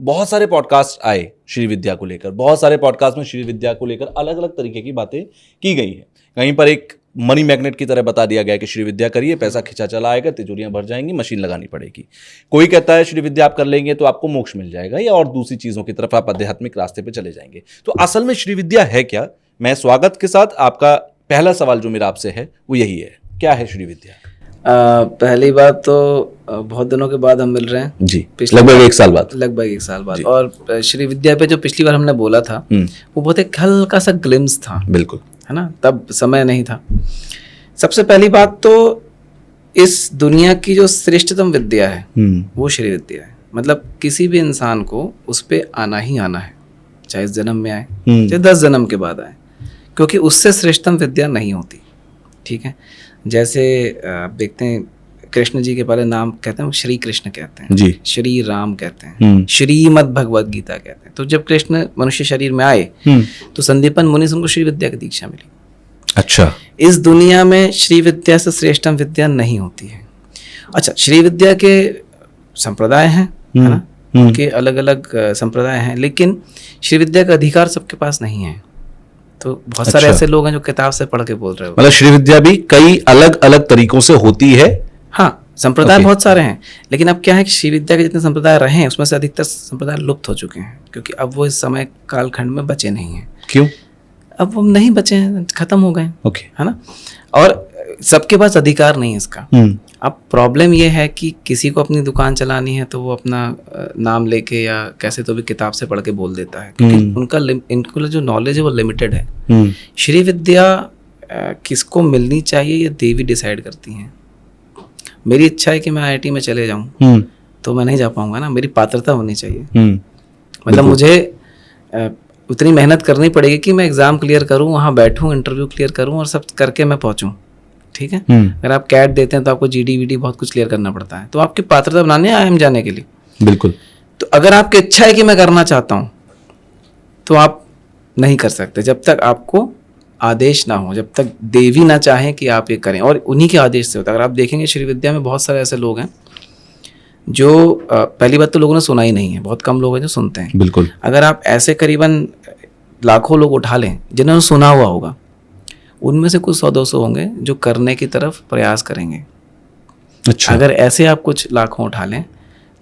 बहुत सारे पॉडकास्ट आए श्री विद्या को लेकर, बहुत सारे पॉडकास्ट में श्री विद्या को लेकर अलग अलग तरीके की बातें की गई हैं। कहीं पर एक मनी मैग्नेट की तरह बता दिया गया कि श्री विद्या करिए, पैसा खिंचा चला आएगा, तिजोरियां भर जाएंगी, मशीन लगानी पड़ेगी। कोई कहता है श्री विद्या आप कर लेंगे तो आपको मोक्ष मिल जाएगा, या और दूसरी चीजों की तरफ आप आध्यात्मिक रास्ते पे चले जाएंगे। तो असल में श्री विद्या है क्या? मैं स्वागत के साथ आपका पहला सवाल जो मेरा आपसे है वो यही है, क्या है श्री विद्या? पहली बात तो बहुत दिनों के बाद हम मिल रहे हैं जी, लगभग एक साल बाद। और श्री विद्या पे जो पिछली बार हमने बोला था वो बहुत एक हल्का सा ग्लिम्स था, बिल्कुल, है ना, तब समय नहीं था। सबसे पहली बात तो इस दुनिया की जो श्रेष्ठतम विद्या है वो श्री विद्या है। मतलब किसी भी इंसान को उस पे आना ही आना है, चाहे इस जन्म में आए चाहे 10 जन्म के बाद आए, क्योंकि उससे श्रेष्ठतम विद्या नहीं होती। ठीक है, जैसे आप देखते हैं कृष्ण जी के पहले नाम कहते हैं श्री कृष्ण कहते हैं जी, श्री राम कहते हैं, श्रीमद् भगवद गीता कहते हैं। तो जब कृष्ण मनुष्य शरीर में आए तो संदीपन मुनि से उनको श्री विद्या की दीक्षा मिली। अच्छा, इस दुनिया में श्री विद्या से श्रेष्ठतम विद्या नहीं होती है। अच्छा, श्री विद्या के संप्रदाय हैं, है ना, उनके अलग अलग संप्रदाय हैं, लेकिन श्री विद्या का अधिकार सबके पास नहीं है। तो बहुत सारे ऐसे लोग हैं जो किताब से पढ़ के बोल रहे हो। मतलब श्री विद्या भी कई अलग अलग तरीकों से होती है। हाँ, संप्रदाय बहुत सारे हैं, लेकिन अब क्या है कि श्री विद्या के जितने संप्रदाय रहे हैं उसमें से अधिकतर संप्रदाय लुप्त हो चुके हैं, क्योंकि अब वो इस समय कालखंड में बचे नहीं हैं। क्यों? अब वो नहीं बचे हैं, खत्म हो गए, है ना। और सबके पास अधिकार नहीं है इसका। अब प्रॉब्लम ये है कि किसी को अपनी दुकान चलानी है तो वो अपना नाम लेके या कैसे तो भी किताब से पढ़ के बोल देता है, क्योंकि इनको जो नॉलेज है वो लिमिटेड है। श्री विद्या किसको मिलनी चाहिए ये देवी डिसाइड करती हैं। मेरी इच्छा है कि मैं IIT में चले जाऊं तो मैं नहीं जा पाऊंगा ना, मेरी पात्रता होनी चाहिए। मतलब मुझे उतनी मेहनत करनी पड़ेगी कि मैं एग्जाम क्लियर करूं, वहां बैठूं, इंटरव्यू क्लियर करूं और सब करके मैं पहुंचूं। ठीक है, अगर आप कैट देते हैं तो आपको GD VD बहुत कुछ क्लियर करना पड़ता है, तो आपकी पात्रता बनाने IIM जाने के लिए। बिल्कुल। तो अगर आपकी इच्छा है कि मैं करना चाहता हूं तो आप नहीं कर सकते जब तक आपको आदेश ना हो, जब तक देवी ना चाहे कि आप ये करें, और उन्हीं के आदेश से होता है। अगर आप देखेंगे श्री विद्या में बहुत सारे ऐसे लोग हैं जो पहली बात तो लोगों ने सुना ही नहीं है, बहुत कम लोग हैं जो सुनते हैं। बिल्कुल। अगर आप ऐसे करीबन लाखों लोग उठा लें जिन्होंने सुना हुआ होगा, उनमें से कुछ 100-200 होंगे जो करने की तरफ प्रयास करेंगे। अच्छा। अगर ऐसे आप कुछ लाखों उठा लें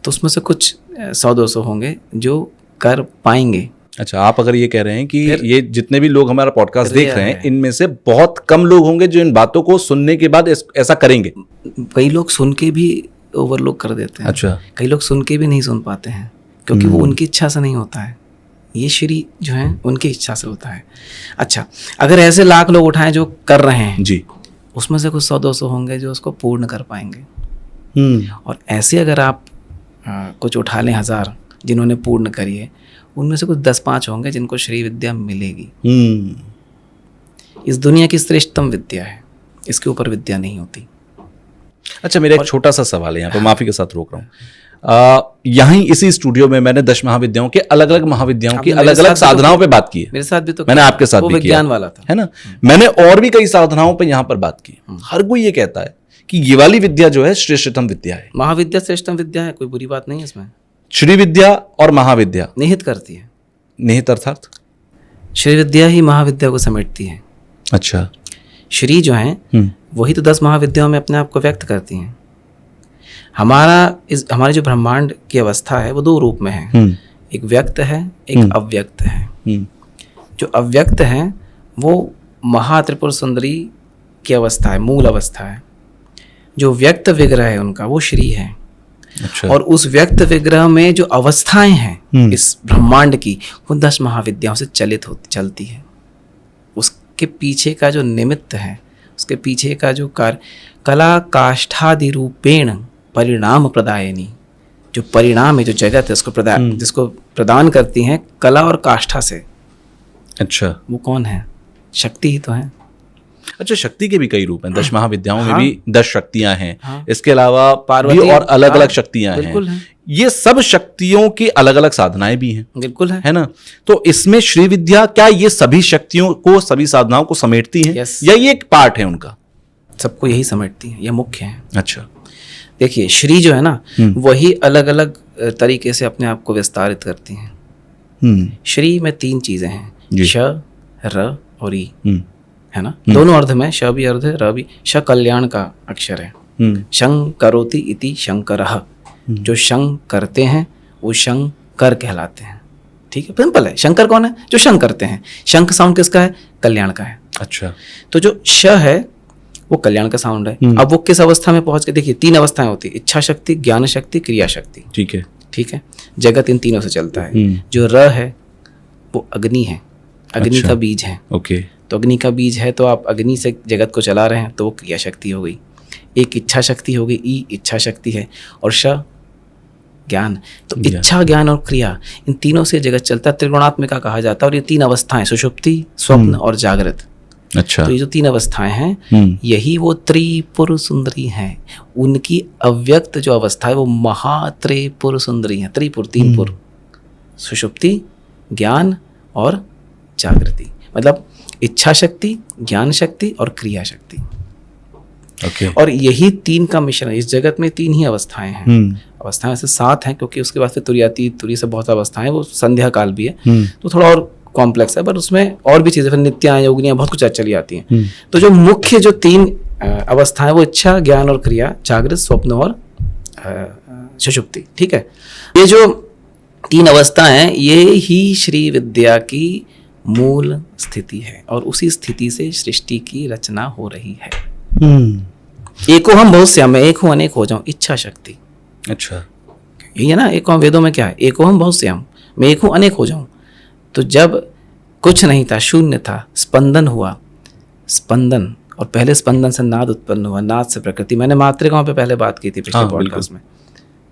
तो उसमें से कुछ 100-200 होंगे जो कर पाएंगे। अच्छा, आप अगर ये कह रहे हैं कि ये जितने भी लोग हमारा पॉडकास्ट देख रहे हैं इनमें से बहुत कम लोग होंगे जो इन बातों को सुनने के बाद ऐसा करेंगे। कई लोग सुन के भी ओवरलुक कर देते हैं। अच्छा। कई लोग सुन के भी नहीं सुन पाते हैं क्योंकि वो उनकी इच्छा से नहीं होता है। ये श्री जो है उनकी इच्छा से होता है। अच्छा, अगर ऐसे लाख लोग उठाएं जो कर रहे हैं जी, उसमें से कुछ 100-200 होंगे जो उसको पूर्ण कर पाएंगे। और ऐसे अगर आप कुछ उठा लें 1000 जिन्होंने पूर्ण करी है, उनमें से कुछ 10-5 होंगे जिनको श्री विद्या मिलेगी। इस दुनिया की श्रेष्ठतम विद्या है, इसके ऊपर विद्या नहीं होती। अच्छा, मेरा एक छोटा सा सवाल है यहाँ पे, माफी के साथ रोक रहा हूँ। यहीं इसी स्टूडियो में मैंने 10 महाविद्याओं के अलग अलग महाविद्याओं की अलग अलग साधनाओं पे बात की है। मेरे साथ भी तो मैंने आपके साथ भी किया, विज्ञान वाला था, है ना। मैंने और भी कई साधनाओं पे यहाँ पर बात की। हर कोई ये कहता है कि ये वाली विद्या जो है श्रेष्ठतम विद्या है, महाविद्या श्रेष्ठतम विद्या है, कोई बुरी बात नहीं है इसमें। श्री विद्या और महाविद्या निहित करती है। निहित अर्थात श्री विद्या ही महाविद्या को समेटती है। अच्छा, श्री जो है वही तो 10 महाविद्याओं में अपने आप को व्यक्त करती हैं। हमारे जो ब्रह्मांड की अवस्था है वो 2 रूप में है, एक व्यक्त है, एक अव्यक्त है। जो अव्यक्त है वो महात्रिपुर सुंदरी की अवस्था है, मूल अवस्था है। जो व्यक्त विग्रह है उनका वो श्री है। अच्छा। और उस व्यक्त विग्रह में जो अवस्थाएं हैं इस ब्रह्मांड की वो 10 महाविद्याओं से चलती है। उसके पीछे का जो निमित्त है, उसके पीछे का जो कार्य, कला काष्ठादि रूपेण परिणाम प्रदायनी, जो परिणाम है, जो जगत है उसको जिसको प्रदान करती हैं कला और काष्ठा से। अच्छा, वो कौन है? शक्ति ही तो है। अच्छा, शक्ति के भी कई रूप हैं। 10 महाविद्याओं में भी 10 शक्तियां हैं। इसके अलावा पार्वती और अलग अलग शक्तियां हैं। ये सब शक्तियों की अलग अलग साधनाएं भी हैं। बिल्कुल है ना। तो इसमें श्री विद्या क्या ये सभी शक्तियों को, सभी साधनाओं को समेटती है या ये एक पार्ट है उनका? सबको यही समेटती है, ये मुख्य है। अच्छा, देखिए श्री जो है ना वही अलग अलग तरीके से अपने आप को विस्तारित करती हैं। श्री में 3 चीजें हैं, श, र और ई, है ना। दोनों अर्ध में, श भी अर्ध है, र भी। श कल्याण का अक्षर है। शं करोति इति शंकरः, जो शंग करते हैं वो शंकर कहलाते हैं। ठीक है, सिंपल है। शंकर कौन है? जो शंग करते हैं। शंख साउंड किसका है? कल्याण का है। अच्छा, तो जो श है वो कल्याण का साउंड है। अब वो किस अवस्था में पहुंच के, देखिए 3 अवस्थाएं होती है, इच्छा शक्ति, ज्ञान शक्ति, क्रिया शक्ति। ठीक है, ठीक है, जगत इन तीनों से चलता है। जो र है वो अग्नि है, अग्नि का बीज है। ओके, तो अग्नि का बीज है तो आप अग्नि से जगत को चला रहे हैं, तो वो क्रिया शक्ति हो गई। एक इच्छा शक्ति हो गई, ई इच्छा शक्ति है, और श ज्ञान। तो इच्छा, ज्ञान और क्रिया, इन तीनों से जगत चलता है। त्रिगुणात्मिका कहा जाता है। और ये 3 अवस्थाएं, सुषुप्ति, स्वप्न और जागृत। अच्छा, तो ये जो 3 अवस्थाएं हैं, यही वो त्रिपुर सुंदरी हैं। उनकी अव्यक्त जो अवस्था है वो महात्रिपुर सुंदरी है। त्रिपुर, 3 पुर, सुषुप्ति, ज्ञान और जागृति, मतलब इच्छा शक्ति, ज्ञान शक्ति और क्रिया शक्ति। ओके, और यही 3 का मिश्रण। इस जगत में 3 ही अवस्थाएं हैं। अवस्थाएं ऐसे 7 हैं, क्योंकि उसके बाद फिर तुरीयाती, तुरी से बहुत अवस्थाएं, वो संध्या काल भी है, तो थोड़ा और कॉम्प्लेक्स है, पर उसमें और भी चीजें, फिर नित्याएं, योगिनियां, बहुत कुछ चली आती हैं। तो जो मुख्य जो 3 अवस्थाएं वो इच्छा, ज्ञान और क्रिया, जागृत, स्वप्न और सुषुप्ति। ठीक है, ये जो 3 अवस्थाएं हैं, ये ही श्री विद्या की मूल स्थिति है, और उसी स्थिति से सृष्टि की रचना हो रही है। एको हम बहुश्याम, मैं एक हूं अनेक हो जाऊं, इच्छा शक्ति। अच्छा, यही है ना, एको हम, वेदों में क्या है? एको हम बहुश्याम, मैं एक हूं अनेक हो जाऊं। तो जब कुछ नहीं था, शून्य था, स्पंदन हुआ, स्पंदन, और पहले स्पंदन से नाद उत्पन्न हुआ, नाद से प्रकृति। मैंने मात्रिकाओं पे पहले बात की थी पिछले पॉडकास्ट में,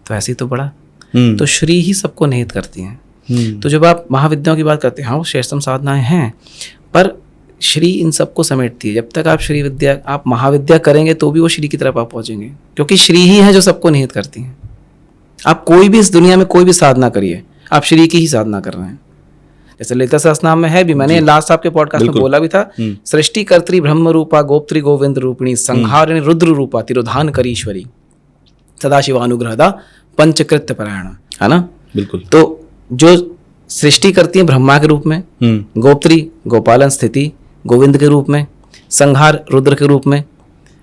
तो ऐसे ही तो बड़ा। तो श्री ही सबको निहित करती हैं। तो जब आप महाविद्याओं की बात करते हैं, हाँ वो श्रेष्ठतम साधनाएं हैं, पर श्री इन सबको समेटती है। जब तक आप श्री विद्या, आप महाविद्या करेंगे तो भी वो श्री की तरफ आप पहुंचेंगे, क्योंकि श्री ही है जो सबको निहित करती हैं। आप कोई भी इस दुनिया में कोई भी साधना करिए, आप श्री की ही साधना कर रहे हैं। जैसे ललिता सहस्रनाम में है भी, मैंने लास्ट आपके पॉडकास्ट में बोला भी था, सृष्टि कर्त्री ब्रह्म रूपा गोप्त्री गोविंद रूपिणी संहारिणी रुद्र रूपा तिरोधान करीश्वरी सदाशिवानुग्रहदा पंचकृत्य परायण, है ना। बिल्कुल। तो जो सृष्टि करती है ब्रह्मा के रूप में, गोप्त्री गोपालन स्थिति गोविंद के रूप में, संहार रुद्र के रूप में,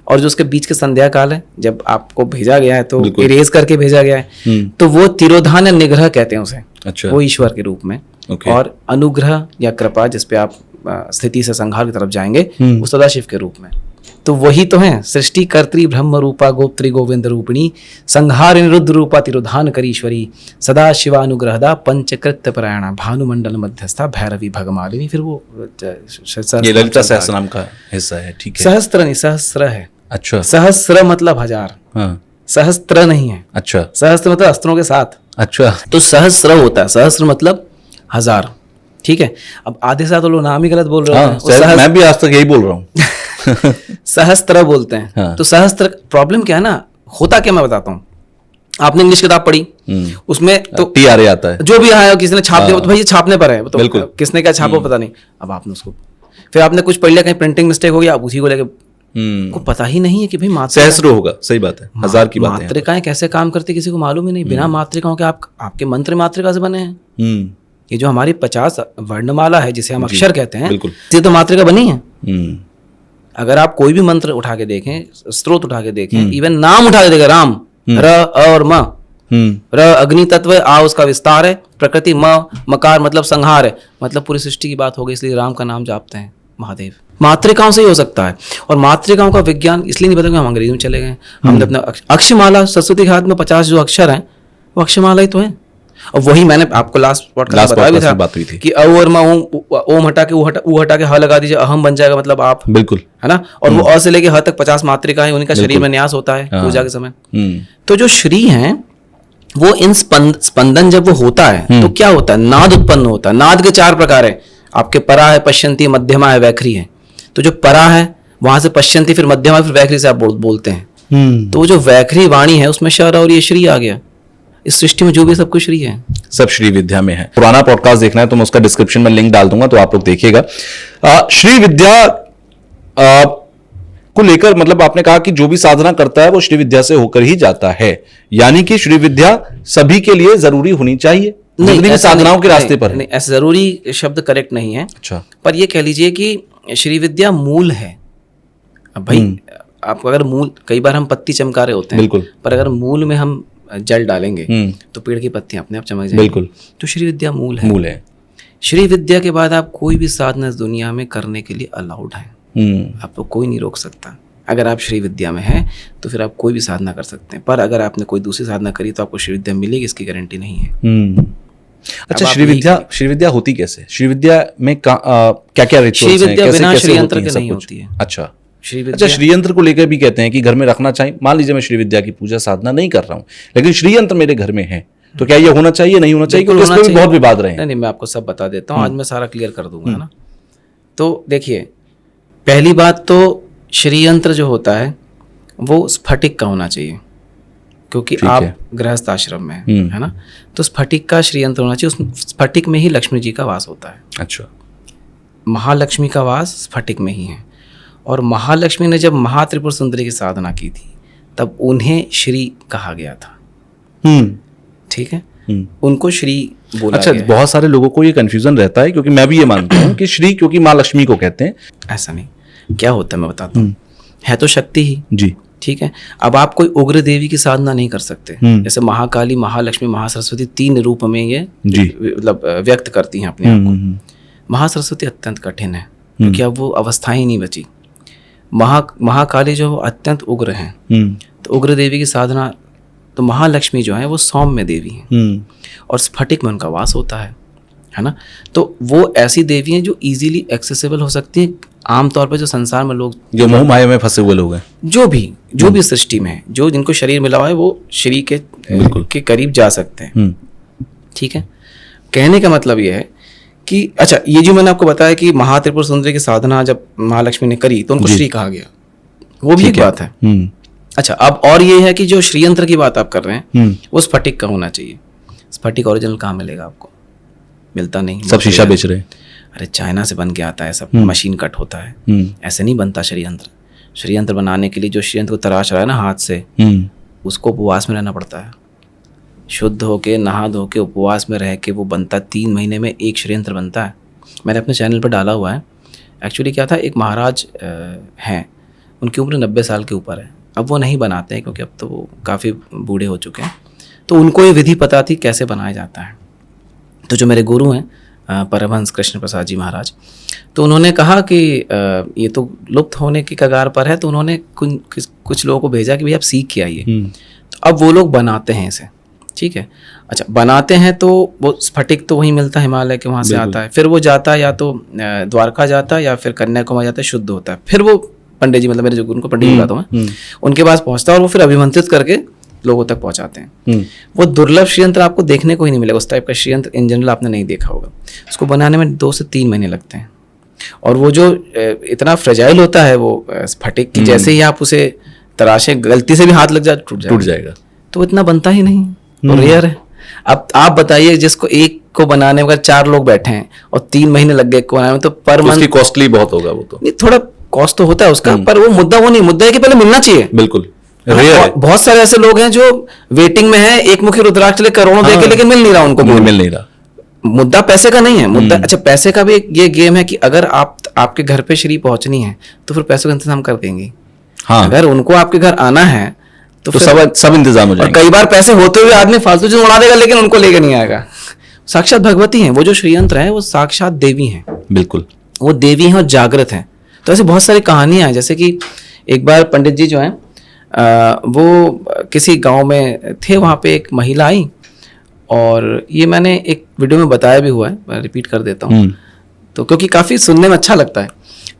और जो उसके बीच के संध्या काल है, जब आपको भेजा गया है तो इरेज करके भेजा गया है, तो वो तिरोधान या निग्रह कहते हैं उसे। अच्छा। वो ईश्वर के रूप में। और अनुग्रह या कृपा, जिसपे आप स्थिति से संहार की तरफ जाएंगे, वो सदाशिव के रूप में। तो वही तो है, सृष्टि कर्त्री ब्रह्म रूपा गोप्त्री गोविंद रूपिणी संहारिणी रुद्र रूपा तिरोधान करीश्वरी सदा शिवानुग्रहदा पंचकृत्य परायणा भानुमंडल मध्यस्था भैरवी भगमालिनी। फिर वो ये ललिता सहस्रनाम का हिस्सा है। ठीक है, सहस्त्र नहीं, सहस्र है। अच्छा, सहस्र मतलब 1000। हाँ, सहस्त्र नहीं है। अच्छा, सहस्त्र मतलब अस्त्रों के साथ। अच्छा, तो सहस्र होता है, सहस्र मतलब 1000। ठीक है, अब आधे साथ लोग नाम ही गलत बोल रहे हैं। मैं भी आज तक यही बोल रहा हूँ। सहस्त्र बोलते हैं। हाँ। तो सहस्त्र, प्रॉब्लम क्या है ना, होता क्या मैं बताता हूँ। आपने इंग्लिश किताब पढ़ी, उसमें तो TRA आता है, जो भी आया, किसी ने छाप दिया तो भाई ये छापने पर है, तो बिल्कुल। किसने क्या छापा पता नहीं। अब आपने उसको, फिर आपने कुछ पढ़ लिया, कहीं प्रिंटिंग मिस्टेक हो गया, आप उसी को लेके, को पता ही नहीं है कि भाई मात्रा सहस्र होगा। सही बात है, 1000 की बात है। मात्रिकाएं कैसे काम करती किसी को मालूम ही नहीं। बिना मात्रिकाओं के आपके मंत्र मात्रिका से बने हैं। ये जो हमारी 50 वर्णमाला है, जिसे हम अक्षर कहते हैं, ये तो मात्रिका बनी है। अगर आप कोई भी मंत्र उठा के देखें, स्त्रोत उठा के देखें, इवन नाम उठा के देखें, राम, र, अ और म, र अग्नि तत्व है, आ उसका विस्तार है, प्रकृति, म मकार मतलब संहार है, मतलब पूरी सृष्टि की बात हो गई, इसलिए राम का नाम जापते हैं महादेव। मात्रिकाओं से ही हो सकता है। और मात्रिकाओं का विज्ञान इसलिए नहीं पता, हम अंग्रेजी में चले गए। हमने अपना अक्षमाला, सरस्वती के हाथ में 50 जो अक्षर हैं वो अक्षमाला ही तो है। और वही मैंने आपको लास्ट पॉडकास्ट बताया भी था कि अ और म, ओम हटा के ऊ हटा के ह लगा दीजिए, अहम बन जाएगा, मतलब आप। बिल्कुल, है ना। और वो अ से लेके ह तक 50 मात्रिका है, उनका शरीर में न्यास होता है पूजा के समय। तो जो श्री हैं वो इन स्पंदन जब वो होता है तो क्या होता है, नाद उत्पन्न होता है। नाद के 4 प्रकार है आपके, परा है, पश्यंती, मध्यमा है, वैखरी है। तो जो परा है वहां से पश्यंती, फिर मध्यमा, फिर वैखरी से आप बोलते हैं। तो जो वैखरी वाणी है उसमें शर और ये श्री आ गया। इस सृष्टि में जो भी सब कुछ श्री है, सब श्री विद्या में है। पुराना पॉडकास्ट देखना है तो मैं उसका डिस्क्रिप्शन में लिंक डाल दूंगा, तो आप लोग देखिएगा। श्री विद्या को लेकर, मतलब आपने कहा कि जो भी साधना करता है वो श्री विद्या से होकर ही जाता है, यानी कि श्री विद्या सभी के लिए जरूरी होनी चाहिए, जितनी भी साधनाओं के रास्ते पर है। नहीं, ऐसा जरूरी शब्द करेक्ट नहीं है। अच्छा। पर ये कह लीजिए कि श्री विद्या मूल है। अब भाई आपको अगर मूल, कई बार हम पत्ती चमका रहे होते हैं, बिल्कुल, पर अगर मूल में हम जल डालेंगे तो पेड़ की पत्तियां अपने आप चमक जाएंगी। बिल्कुल। तो श्री विद्या मूल है। मूल है। श्री विद्या के बाद आप कोई भी साधना इस दुनिया में करने के लिए अलाउड है। आपको कोई नहीं रोक सकता। अगर आप श्री विद्या में हैं तो फिर आप कोई भी साधना कर सकते हैं, पर अगर आपने कोई दूसरी साधना करी तो आपको श्री विद्या मिलेगी, इसकी गारंटी नहीं है। अच्छा, श्री विद्या होती कैसे? श्री विद्या में क्या क्या रिचुअल्स हैं? श्री विद्या बिना श्री यंत्र के नहीं होती है। अच्छा, श्री यंत्र को लेकर भी कहते हैं कि घर में रखना चाहिए। मान लीजिए मैं श्री विद्या की पूजा साधना नहीं कर रहा हूँ, लेकिन श्री यंत्र मेरे घर में है, तो क्या ये होना चाहिए, नहीं होना चाहिए? क्योंकि इस पर भी बहुत विवाद रहे हैं। नहीं, मैं आपको सब बता देता हूँ, आज मैं सारा क्लियर कर दूंगा, है ना। तो देखिए, पहली बात तो श्री यंत्र जो होता है वो स्फटिक का होना चाहिए, क्योंकि आप गृहस्थ आश्रम में है ना, तो स्फटिक का श्री यंत्र होना चाहिए। उस स्फटिक में ही लक्ष्मी जी का वास होता है। अच्छा। महालक्ष्मी का वास स्फटिक में ही है। और महालक्ष्मी ने जब महात्रिपुर सुंदरी की साधना की थी तब उन्हें श्री कहा गया था। ठीक है, उनको श्री बोला अच्छा, गया। बहुत सारे लोगों को ये कंफ्यूजन रहता है, क्योंकि मैं भी ये मानता हूँ कि श्री क्योंकि माँ लक्ष्मी को कहते हैं। ऐसा नहीं, क्या होता है मैं बताता हूँ। है तो शक्ति ही जी, ठीक है। अब आप कोई उग्र देवी की साधना नहीं कर सकते। जैसे महाकाली, महालक्ष्मी, महासरस्वती 3 रूप में ये मतलब व्यक्त करती हैं अपने आप को। महासरस्वती अत्यंत कठिन है, क्योंकि अब वो अवस्था ही नहीं बची। महाकाली जो अत्यंत उग्र हैं, तो उग्र देवी की साधना, तो महालक्ष्मी जो है वो सौम्य देवी हैं, और स्फटिक में उनका वास होता है ना। तो वो ऐसी देवी हैं जो इजीली एक्सेसिबल हो सकती हैं। आमतौर पर जो संसार में लोग, जो मोह माया में फंसे हुए लोग हैं, जो भी सृष्टि में है, जो जिनको शरीर मिला हुआ है, वो श्री के करीब जा सकते हैं। ठीक है, कहने का मतलब ये है कि अच्छा, ये जो मैंने आपको बताया कि महात्रिपुर सुंदरी की साधना जब महालक्ष्मी ने करी तो उनको श्री कहा गया, वो भी एक बात है। अच्छा, अब और ये है कि जो श्री यंत्र की बात आप कर रहे हैं वो स्फटिक का होना चाहिए। स्फटिक ओरिजिनल कहाँ मिलेगा आपको? मिलता नहीं, सब शीशा बेच रहे हैं। अरे चाइना से बन के आता है, सब मशीन कट होता है, ऐसे नहीं बनता श्री यंत्र। श्री यंत्र बनाने के लिए जो श्री यंत्र को तराश रहा है ना हाथ से, उसको उपवास में रहना पड़ता है। शुद्ध होके, नहा धो के, उपवास में रह के वो बनता। 3 महीने में एक श्री यंत्र बनता है। मैंने अपने चैनल पर डाला हुआ है। एक्चुअली क्या था, एक महाराज हैं, उनकी उम्र 90 साल के ऊपर है। अब वो नहीं बनाते हैं, क्योंकि अब तो वो काफ़ी बूढ़े हो चुके हैं। तो उनको ये विधि पता थी कैसे बनाया जाता है। तो जो मेरे गुरु हैं परमहंस कृष्ण प्रसाद जी महाराज, तो उन्होंने कहा कि ये तो लुप्त होने की कगार पर है, तो उन्होंने कुछ लोगों को भेजा कि भाई आप सीख के आइए। तो अब वो लोग बनाते हैं इसे। ठीक है, अच्छा, बनाते हैं तो वो स्फटिक तो वहीं मिलता है, हिमालय के वहाँ से आता है। फिर वो जाता है या तो द्वारका जाता है या फिर कन्याकुमारी जाता है, शुद्ध होता है। फिर वो पंडित जी, मतलब मेरे जो उनको पंडित जी कहता हूँ मैं, उनके पास पहुँचता है और वो फिर अभिमंत्रित करके लोगों तक पहुंचाते हैं। वो दुर्लभ श्रीयंत्र आपको देखने को ही नहीं मिलेगा। उस टाइप का श्रीयंत्र इन जनरल आपने नहीं देखा होगा। उसको बनाने में 2 से 3 महीने लगते हैं। और वो जो इतना फ्रेजाइल होता है वो स्फटिक की, जैसे ही आप उसे तराशे, गलती से भी हाथ लग जाए टूट जाएगा। तो इतना बनता ही नहीं, तो रेयर है। अब आप बताइए, जिसको एक को बनाने में 4 लोग बैठे हैं और 3 महीने लग गए को बनाने में, तो पर मंथ कॉस्टली बहुत होगा। वो तो नहीं, थोड़ा कॉस्ट तो होता है उसका, पर वो मुद्दा वो नहीं। मुद्दा है कि पहले मिलना चाहिए। बिल्कुल, बहुत सारे ऐसे लोग हैं जो वेटिंग में हैं, एक मुखी रुद्राक्ष ले करोड़ों देके, लेकिन मिल नहीं रहा उनको। मिल नहीं रहा। मुद्दा पैसे का नहीं है। मुद्दा, अच्छा, पैसे का भी ये गेम है कि अगर आपके घर पे श्री पहुंचनी है तो फिर पैसों का इंतजाम कर देंगे। हाँ, अगर उनको आपके घर आना है तो सब इंतजाम हो जाएगा। कई बार पैसे होते हुए आदमी फालतू चीज उड़ा देगा, लेकिन उनको लेकर नहीं आएगा। साक्षात भगवती हैं वो, जो श्रीयंत्र है वो साक्षात देवी हैं। बिल्कुल, वो देवी हैं और जागृत हैं। तो ऐसे बहुत सारी कहानियां हैं। जैसे कि एक बार पंडित जी जो हैं वो किसी गांव में थे, वहाँ पे एक महिला आई, और ये मैंने एक वीडियो में बताया भी हुआ है, मैं रिपीट कर देता हूँ तो, क्योंकि काफ़ी सुनने में अच्छा लगता है।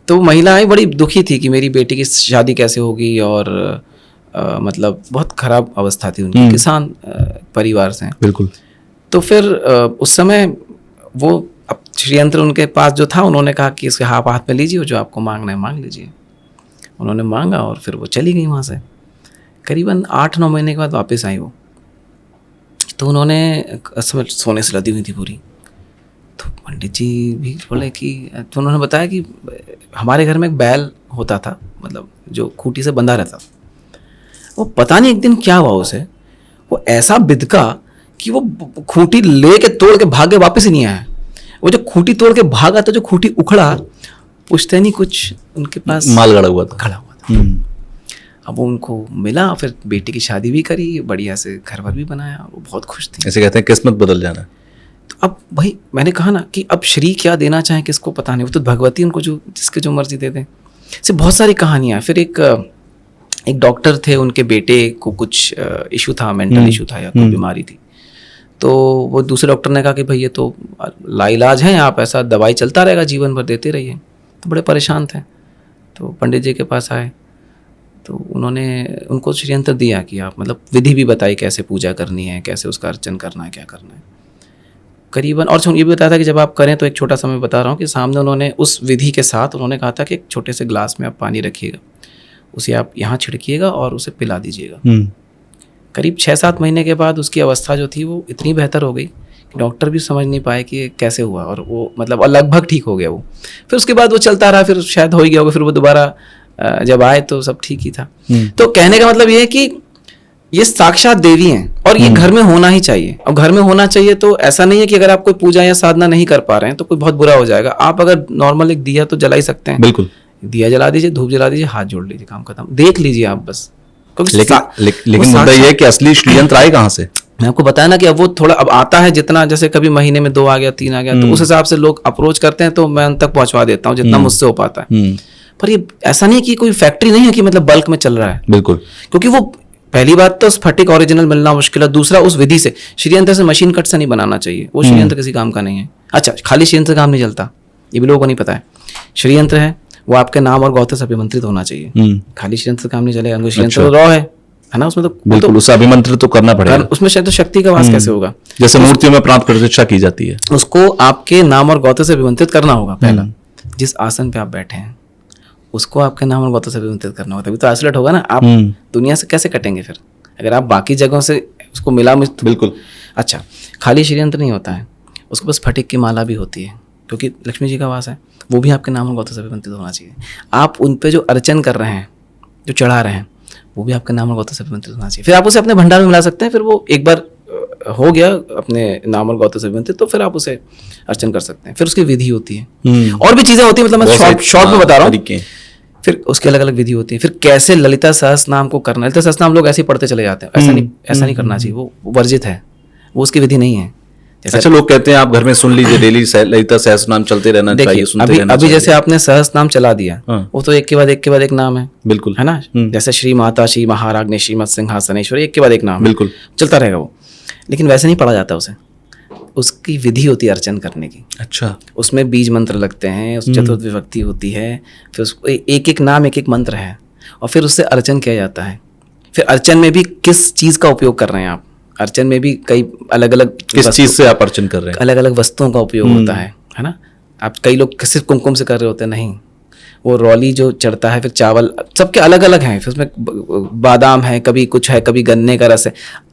तो महिला आई, बड़ी दुखी थी कि मेरी बेटी की शादी कैसे होगी, और मतलब बहुत ख़राब अवस्था थी उनकी, किसान परिवार से। बिल्कुल। तो फिर उस समय वो श्रीयंत्र उनके पास जो था, उन्होंने कहा कि इसके हाथ में लीजिए, जो आपको मांगना है मांग लीजिए। उन्होंने मांगा और फिर वो चली गई वहाँ से। करीबन 8-9 महीने के बाद वापस आई वो। तो उन्होंने सोने से लदी हुई थी पूरी। तो पंडित जी भी बोले कि, तो उन्होंने बताया कि हमारे घर में एक बैल होता था, मतलब जो खूंटी से बंधा रहता था, वो पता नहीं एक दिन क्या हुआ उसे, वो ऐसा बिदका कि वो खूंटी लेके तोड़ के भाग के वापस ही नहीं आया। वो जो खूंटी तोड़ के भागा तो जो खूंटी उखड़ा, पूछते नहीं कुछ उनके पास माल गड़ा हुआ था। अब वो उनको मिला, फिर बेटी की शादी भी करी, बढ़िया से घर वर भी बनाया, वो बहुत खुश थी। ऐसे कहते हैं किस्मत बदल जाना। तो अब भाई मैंने कहा ना कि अब श्री क्या देना चाहे किसको पता नहीं, वो तो भगवती उनको जो जिसके जो मर्जी दे दें। से बहुत सारी कहानियाँ। फिर एक डॉक्टर थे, उनके बेटे को कुछ इशू था, मेंटल इशू था या कोई बीमारी थी, तो वो दूसरे डॉक्टर ने कहा कि भाई ये तो लाइलाज है, आप ऐसा दवाई चलता रहेगा, जीवन भर देते रहिए। तो बड़े परेशान थे, तो पंडित जी के पास आए, तो उन्होंने उनको श्रीयंत्र दिया कि आप मतलब विधि भी बताई कैसे पूजा करनी है, कैसे उसका अर्चन करना है, क्या करना है करीबन। और ये भी बताया था कि जब आप करें तो एक छोटा सा मैं बता रहा हूँ कि सामने उन्होंने उस विधि के साथ उन्होंने कहा था कि एक छोटे से ग्लास में आप पानी रखिएगा, उसे आप यहाँ छिड़किएगा और उसे पिला दीजिएगा। करीब 6-7 महीने के बाद उसकी अवस्था जो थी वो इतनी बेहतर हो गई कि डॉक्टर भी समझ नहीं पाए कि कैसे हुआ, और वो मतलब और लगभग ठीक हो गया वो। फिर उसके बाद वो चलता रहा, फिर शायद हो ही गया होगा, फिर वो दोबारा जब आए तो सब ठीक ही था। तो कहने का मतलब ये है कि ये साक्षात देवी हैं और ये घर में होना ही चाहिए। और घर में होना चाहिए तो ऐसा नहीं है कि अगर आप कोई पूजा या साधना नहीं कर पा रहे हैं तो कोई बहुत बुरा हो जाएगा। आप अगर नॉर्मल एक दिया तो जला ही सकते हैं, बिल्कुल दिया जला दीजिए, धूप जला दीजिए, हाथ जोड़ लीजिए, काम खत्म। देख लीजिए आप बस। लेकिन मुद्दा ये है कि असली श्रीयंत्र आए कहाँ से? मैं आपको बताया ना कि अब वो थोड़ा अब आता है, जितना जैसे कभी महीने में 2 आ गया, 3 आ गया, तो उस हिसाब से लोग अप्रोच करते हैं, तो मैं उन तक पहुंचवा देता हूँ जितना मुझसे हो पाता है। पर ये ऐसा नहीं कि कोई फैक्ट्री नहीं है कि मतलब बल्क में चल रहा है। बिल्कुल, क्योंकि वो पहली बात तो स्फटिक ओरिजिनल मिलना मुश्किल है, दूसरा उस विधि से, श्रीयंत्र से मशीन कट से नहीं बनाना चाहिए, वो श्रीयंत्र किसी काम का नहीं है। अच्छा, खाली श्रीयंत्र से काम नहीं चलता, ये भी लोगों को नहीं पता है। श्रीयंत्र है वो आपके नाम और गौत्र से अभिमंत्रित होना चाहिए, खाली श्रीयंत्र से काम नहीं चलेगा। श्रीयंत्र तो रॉ है ना, उसमें तो बिल्कुल उसे अभिमंत्रित तो करना पड़ेगा, उसमें शायद तो शक्ति का वास कैसे होगा, जैसे मूर्तियों में प्राण प्रतिष्ठा की जाती है, उसको आपके नाम और गौत्र से अभिमंत्रित करना होगा। पहला, जिस आसन पे आप बैठे हैं उसको आपके नाम और गोत्र से अभिमंत्रित करना होता है, तभी तो आइसोलेट होगा ना। आप दुनिया से कैसे कटेंगे फिर अगर आप बाकी जगहों से उसको मिला बिल्कुल। अच्छा, खाली श्रीयंत्र नहीं होता है, उसके पास फटिक की माला भी होती है, क्योंकि लक्ष्मी जी का वास है, वो भी आपके नाम और गोत्र से अभिमंत्रित होना चाहिए। आप उन पे जो अर्चन कर रहे हैं, जो चढ़ा रहे हैं, वो भी आपके नाम और गोत्र से अभिमंत्रित होना चाहिए। फिर आप उसे अपने भंडार में मिला सकते हैं, फिर वो एक बार हो गया अपने नाम और गोत्र से अभिमंत्रित, तो फिर आप उसे अर्चन कर सकते हैं। फिर उसकी विधि होती है, और भी चीजें होती है, मतलब मैं शॉर्ट में बता रहा हूँ। फिर उसकी अलग अलग विधि होती है। फिर कैसे ललिता सहस्रनाम को करना है, ललिता सहस्रनाम लोग ऐसे ही पढ़ते चले जाते हैं, ऐसा नहीं करना चाहिए, वो वर्जित है, वो उसकी विधि नहीं है। अच्छा, लोग कहते हैं आप घर में सुन लीजिए, डेली ललिता सहस्रनाम चलते रहना चाहिए, सुनते रहना अभी जैसे आपने सहस्रनाम चला दिया, वो तो एक के बाद एक नाम है, बिल्कुल है ना। जैसे श्री माता, श्री महाराज्ञी, श्रीमद सिंहासनेश्वरी, एक के बाद एक नाम, बिल्कुल चलता रहेगा वो। लेकिन वैसे नहीं पढ़ा जाता उसे, उसकी विधि होती है अर्चन करने की। अच्छा, उसमें बीज मंत्र लगते हैं, उस चतुर्थ विभक्ति होती है, फिर उसको एक नाम, एक मंत्र है, और फिर उससे अर्चन किया जाता है। फिर अर्चन में भी किस चीज़ का उपयोग कर रहे हैं आप, अर्चन में भी कई अलग अलग किस चीज़ से आप अर्चन कर रहे हैं, अलग अलग वस्तुओं का उपयोग होता है ना। आप कई लोग सिर्फ कुमकुम से कर रहे होते हैं, नहीं, वो रौली जो चढ़ता है, फिर चावल, सबके अलग अलग हैं, फिर उसमें बादाम है, कभी कुछ है, कभी गन्ने का रस है,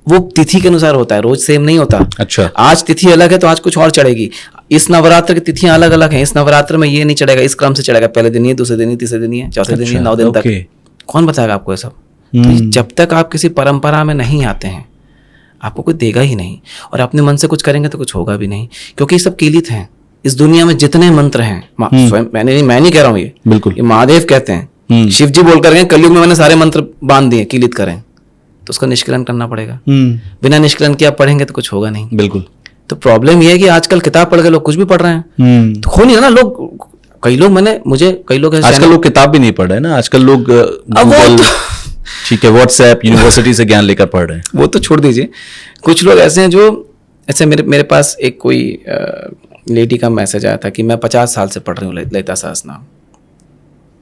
वो तिथि के अनुसार होता है, रोज सेम नहीं होता। अच्छा, आज तिथि अलग है तो आज कुछ और चढ़ेगी। इस नवरात्र की तिथियां अलग अलग हैं, इस नवरात्र में ये नहीं चढ़ेगा, इस क्रम से चढ़ेगा, पहले दिन ये, दूसरे दिन ये, तीसरे दिन ये, चौथे दिन ये, 9 दिन तक। कौन बताएगा आपको ये सब? तो जब तक आप किसी परंपरा में नहीं आते हैं, आपको कोई देगा ही नहीं, और अपने मन से कुछ करेंगे तो कुछ होगा भी नहीं, क्योंकि ये सब कीलित हैं। इस दुनिया में जितने मंत्र हैं, स्वयं मैं नहीं कह रहा हूँ, ये बिल्कुल ये महादेव कहते हैं, शिव जी बोल कर गए कलयुग में मैंने सारे मंत्र बांध दिए, कीलित करें, तो उसका निष्कलन करना पड़ेगा। बिना निष्कलन के आप पढ़ेंगे तो कुछ होगा नहीं। बिल्कुल। तो प्रॉब्लम ये है कि आजकल किताब पढ़ के लोग कुछ भी पढ़ रहे हैं, तो हो नहीं है ना। लोग कई लोग आजकल लोग किताब भी नहीं पढ़ रहे हैं ना, आजकल लोग ठीक है व्हाट्सएप, यूनिवर्सिटी से ज्ञान लेकर पढ़ रहे हैं। वो तो छोड़ दीजिए, कुछ लोग ऐसे हैं जो ऐसे मेरे पास एक कोई लेडी का मैसेज आया था कि मैं 50 साल से पढ़ रही हूँ ललिता सहस्रनाम।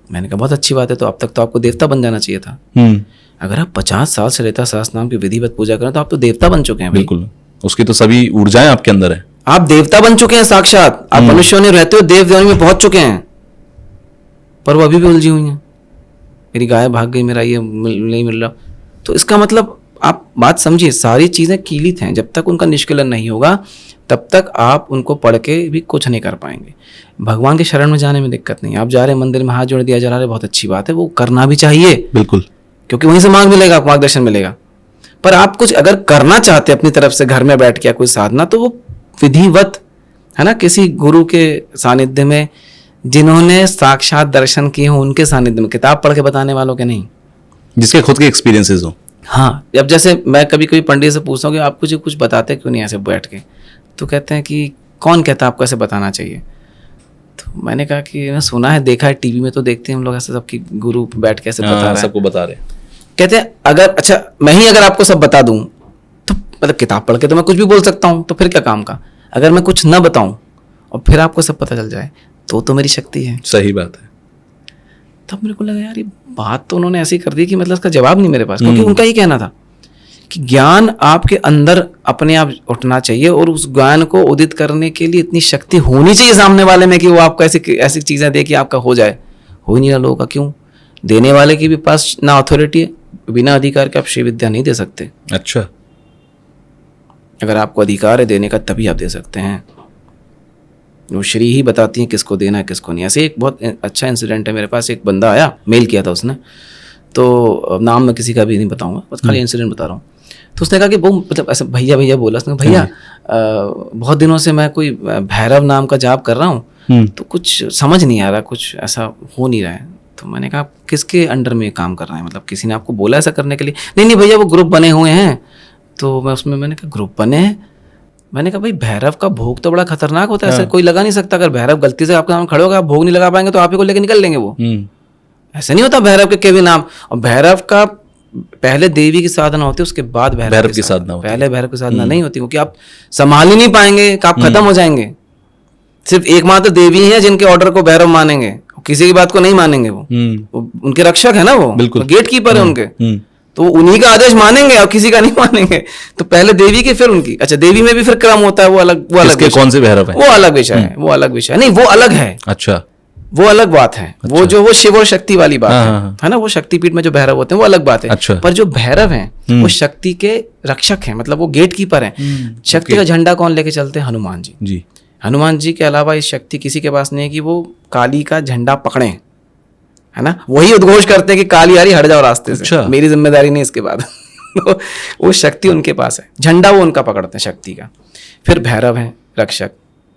मैंने कहा बहुत अच्छी बात है, तो अब तक तो आपको देवता बन जाना चाहिए था। अगर आप 50 साल से ललिता सहस्रनाम की विधिवत पूजा करें तो आप तो देवता बन चुके हैं। बिल्कुल, उसकी तो सभी ऊर्जाएं आपके अंदर है, आप देवता बन चुके हैं साक्षात। आप मनुष्यों में रहते हो, देव योनि में पहुंच चुके हैं, पर वो अभी भी उलझी हुई हैं। मेरी गाय भाग गई, मेरा ये नहीं मिल रहा, तो इसका मतलब आप बात समझिए, सारी चीज़ें कीलित हैं। जब तक उनका निष्कलन नहीं होगा तब तक आप उनको पढ़ के भी कुछ नहीं कर पाएंगे। भगवान के शरण में जाने में दिक्कत नहीं है। आप जा रहे हैं मंदिर में, हाथ जोड़ दिया जा रहा है, बहुत अच्छी बात है, वो करना भी चाहिए, बिल्कुल, क्योंकि वहीं से मार्गदर्शन मिलेगा। पर आप कुछ अगर करना चाहते हैं अपनी तरफ से घर में बैठ के कोई साधना, तो वो विधिवत है ना, किसी गुरु के सानिध्य में, जिन्होंने साक्षात दर्शन किए हों उनके सानिध्य में, किताब पढ़ के बताने वालों के नहीं, जिसके खुद के एक्सपीरियंसेस हो। हाँ, अब जैसे मैं कभी कभी पंडित से पूछता हूँ कि आप कुछ बताते क्यों नहीं ऐसे बैठ के, तो कहते हैं कि कौन कहता है आपको ऐसे बताना चाहिए। तो मैंने कहा कि मैं सुना है, देखा है, टीवी में तो देखते हैं हम लोग ऐसे सबकी गुरु बैठ के ऐसे बता रहे हैं, सबको बता रहे हैं। कहते हैं अगर अच्छा मैं ही अगर आपको सब बता दूं तो मतलब किताब पढ़ के तो मैं कुछ भी बोल सकता हूं, तो फिर क्या काम का। अगर मैं कुछ ना बताऊं और फिर आपको सब पता चल जाए तो मेरी शक्ति है। सही बात है। तब मेरे को लगा यार ये बात तो उन्होंने ऐसी कर दी कि मतलब इसका जवाब नहीं मेरे पास, क्योंकि उनका ही कहना था कि ज्ञान आपके अंदर अपने आप उठना चाहिए और उस ज्ञान को उदित करने के लिए इतनी शक्ति होनी चाहिए सामने वाले में कि वो आपको ऐसी चीज़ें दे कि आपका हो जाए। हो ही नहीं रहा लोगों का। क्यों? देने वाले के भी पास ना अथॉरिटी है, बिना अधिकार के आप श्री विद्या नहीं दे सकते। अच्छा, अगर आपको अधिकार है देने का तभी आप दे सकते हैं। वो श्री ही बताती हैं किसको देना है किसको नहीं। ऐसे एक बहुत अच्छा इंसिडेंट है, मेरे पास एक बंदा आया, मेल किया था उसने, तो नाम मैं किसी का भी नहीं बताऊंगा, बस खाली इंसिडेंट बता रहा हूँ। तो उसने कहा कि वो मतलब ऐसा भैया भैया बोला, उसने कहा भैया बहुत दिनों से मैं कोई भैरव नाम का जाप कर रहा हूँ, तो कुछ समझ नहीं आ रहा, कुछ ऐसा हो नहीं रहा है। तो मैंने कहा किसके अंडर में काम कर रहा है, मतलब किसी ने आपको बोला ऐसा करने के लिए? नहीं भैया वो ग्रुप बने हुए हैं। तो मैं उसमें मैंने कहा ग्रुप बने हैं? मैंने कहा भाई भैरव का भोग तो बड़ा खतरनाक होता है, ऐसे कोई लगा नहीं सकता। अगर भैरव गलती से आपके नाम खड़े हो गए, आप भोग नहीं लगा पाएंगे तो आप ही को लेकर निकल लेंगे वो। ऐसा नहीं होता भैरव के भी नाम। और भैरव का पहले देवी की साधना होती है, उसके बाद भैरव की साधना होती है। पहले भैरव की साधना नहीं होती, क्योंकि आप संभाल ही नहीं पाएंगे, आप खत्म हो जाएंगे। सिर्फ एकमात्र देवी है जिनके ऑर्डर को भैरव मानेंगे, किसी की बात को नहीं मानेंगे। वो उनके रक्षक है ना, वो गेट कीपर है उनके, तो उन्हीं का आदेश मानेंगे और किसी का नहीं मानेंगे। तो पहले देवी के फिर उनकी। अच्छा, देवी में भी फिर क्रम होता है, वो अलग कौन से भैरव है वो अलग विषय है, वो अलग विषय नहीं, वो अलग है। अच्छा, वो अलग बात है। वो जो वो शिव और शक्ति वाली बात है ना, वो शक्तिपीठ में जो भैरव होते हैं वो अलग बात है। अच्छा। पर जो भैरव हैं वो शक्ति के रक्षक हैं, मतलब वो गेट कीपर हैं। शक्ति का झंडा कौन लेके चलते हैं? हनुमान जी। हनुमान जी के अलावा इस शक्ति किसी के पास नहीं है कि वो काली का झंडा पकड़े, है ना। वही उद्घोष करते हैं कि काली आ रही, हट जाओ रास्ते से। अच्छा। मेरी जिम्मेदारी नहीं इसके बाद। तो वो शक्ति उनके पास है, झंडा वो उनका पकड़ते हैं शक्ति का। फिर भैरव हैं रक्षक,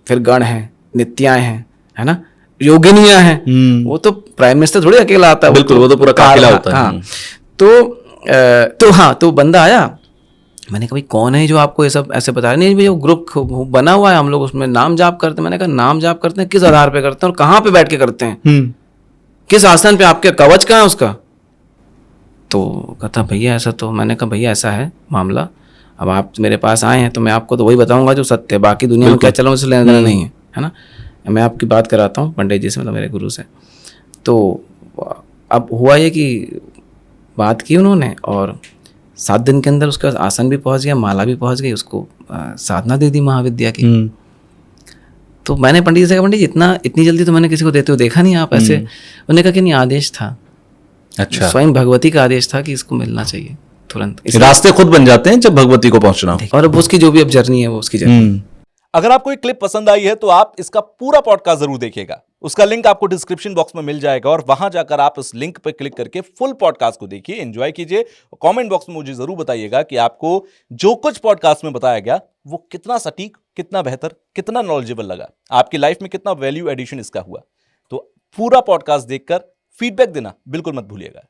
फिर गण हैं, नित्याएं हैं, है ना, योगिनियां हैं। वो तो प्राइम मिनिस्टर थोड़ी अकेला आता है, बिल्कुल, वो तो पूरा काफिला होता है। हाँ, तो बंदा आया, मैंने कहा भाई कौन है जो आपको ये सब ऐसे बता रहे? नहीं भैया वो ग्रुप बना हुआ है, हम लोग उसमें नाम जाप करते हैं। मैंने कहा नाम जाप करते हैं, किस आधार पे करते हैं और कहाँ पे बैठ के करते हैं? किस आसन पे? आपके कवच कहाँ है उसका? तो कहता भैया ऐसा, तो मैंने कहा भैया ऐसा है मामला, अब आप मेरे पास आए हैं तो मैं आपको तो वही बताऊंगा जो सत्य है, बाकी दुनिया में क्या चला मुझसे लेना देना नहीं है ना। मैं आपकी बात कराता हूँ पंडित जी से, मतलब मेरे गुरु से। तो अब हुआ ये कि बात की उन्होंने और 7 दिन के अंदर उसका आसन भी पहुंच गया, माला भी पहुंच गई, उसको साधना दे दी महाविद्या की। तो मैंने पंडित जी से कहा पंडित जी इतनी जल्दी तो मैंने किसी को देते हुए देखा नहीं, आप ऐसे। उन्होंने कहा कि नहीं, आदेश था। अच्छा, स्वयं भगवती का आदेश था कि इसको मिलना चाहिए तुरंत। रास्ते खुद बन जाते हैं जब भगवती को पहुंचना हो। और अब उसकी जो भी अब जर्नी है वो उसकी जर्नी। अगर आपको एक क्लिप पसंद आई है तो आप इसका पूरा पॉडकास्ट जरूर देखिएगा। उसका लिंक आपको डिस्क्रिप्शन बॉक्स में मिल जाएगा और वहां जाकर आप उस लिंक पर क्लिक करके फुल पॉडकास्ट को देखिए, एंजॉय कीजिए। कमेंट बॉक्स में मुझे जरूर बताइएगा कि आपको जो कुछ पॉडकास्ट में बताया गया वो कितना सटीक, कितना बेहतर, कितना नॉलेजेबल लगा, आपकी लाइफ में कितना वैल्यू एडिशन इसका हुआ। तो पूरा पॉडकास्ट देखकर फीडबैक देना बिल्कुल मत भूलिएगा।